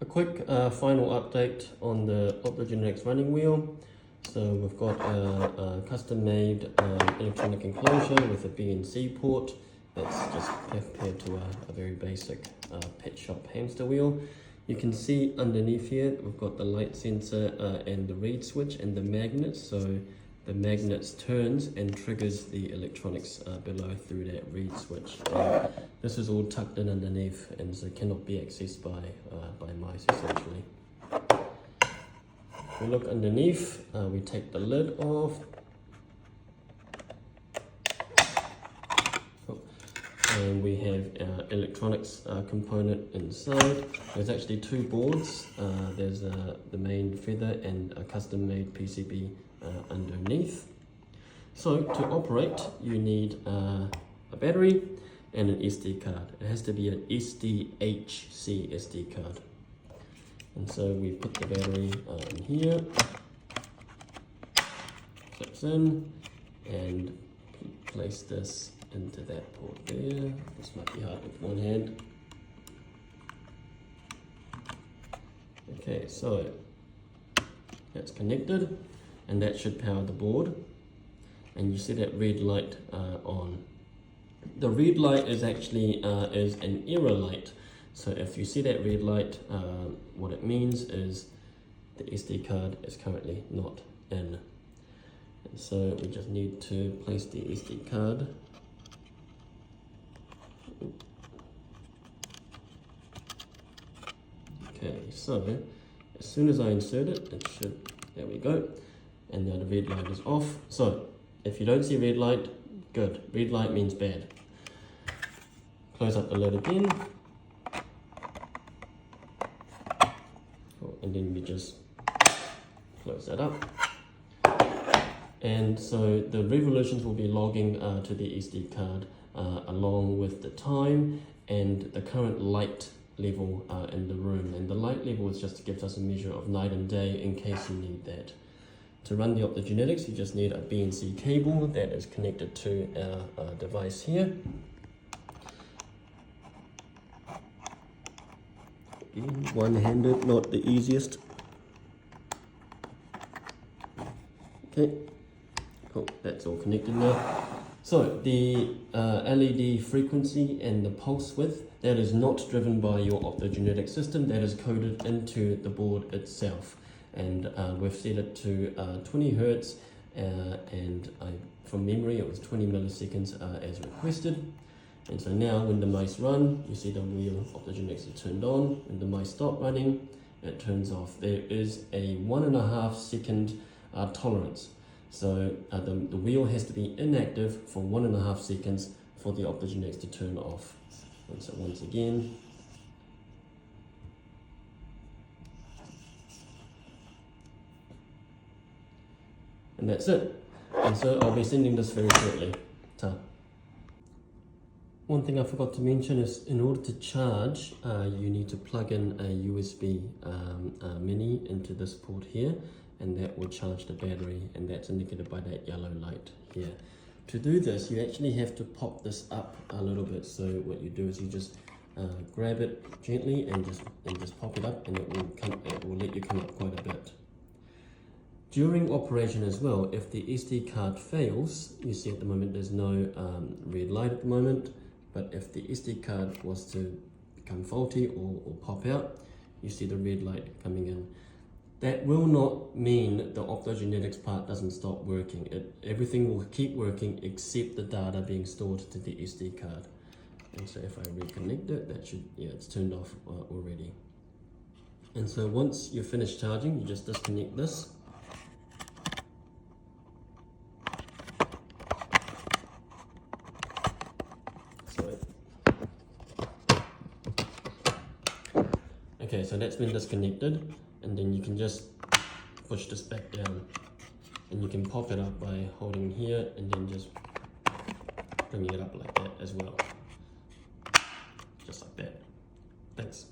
quick final update on the Optogenetics running wheel. So we've got a custom-made electronic enclosure with a BNC port that's just compared to a very basic pet shop hamster wheel. You can see underneath here we've got the light sensor and the reed switch and the magnets. So the magnets turns and triggers the electronics below through that reed switch. This is all tucked in underneath and so cannot be accessed by mice essentially. If we look underneath, we take the lid off. And we have our electronics component inside. There's actually two boards. There's the main feather and a custom-made PCB underneath. So to operate, you need a battery and an SD card. It has to be an SDHC SD card. And so we put the battery in here, clips in, and place this into that port there. This might be hard with one hand. Okay, so that's connected and that should power the board. And you see that red light on. The red light is actually is an error light. So if you see that red light, what it means is the SD card is currently not in. And so we just need to place the SD card. Okay, so as soon as I insert it, it should, there we go. And now the red light is off. So if you don't see red light, good. Red light means bad. Close up the lid again. And then we just close that up. And so the revolutions will be logging to the SD card along with the time and the current light level in the room. And the light level is just gives us a measure of night and day in case you need that. To run the Optogenetics, you just need a BNC cable that is connected to our device here. One-handed, not the easiest. Okay, cool, that's all connected now. So the LED frequency and the pulse width, that is not driven by your Optogenetics system, that is coded into the board itself. And we've set it to 20 Hertz and from memory it was 20 milliseconds as requested. And so now when the mice run, you see the wheel Optogenetics is turned on. When the mice stop running, it turns off. There is a 1.5 second tolerance. So the wheel has to be inactive for 1.5 seconds for the Optogenetics to turn off. And so once again, and that's it. And so I'll be sending this very shortly. Ta. One thing I forgot to mention is in order to charge, you need to plug in a USB mini into this port here, and that will charge the battery, and that's indicated by that yellow light here. To do this, you actually have to pop this up a little bit. So what you do is you just grab it gently and just pop it up, and it will let you come up quite a bit. During operation as well, if the SD card fails, you see at the moment there's no red light at the moment, but if the SD card was to become faulty or pop out, you see the red light coming in. That will not mean the Optogenetics part doesn't stop working. Everything will keep working except the data being stored to the SD card. And so if I reconnect it, that should, yeah, it's turned off already. And so once you're finished charging, you just disconnect this. Okay, so that's been disconnected, and then you can just push this back down, and you can pop it up by holding here and then just bringing it up like that as well, just like that. Thanks.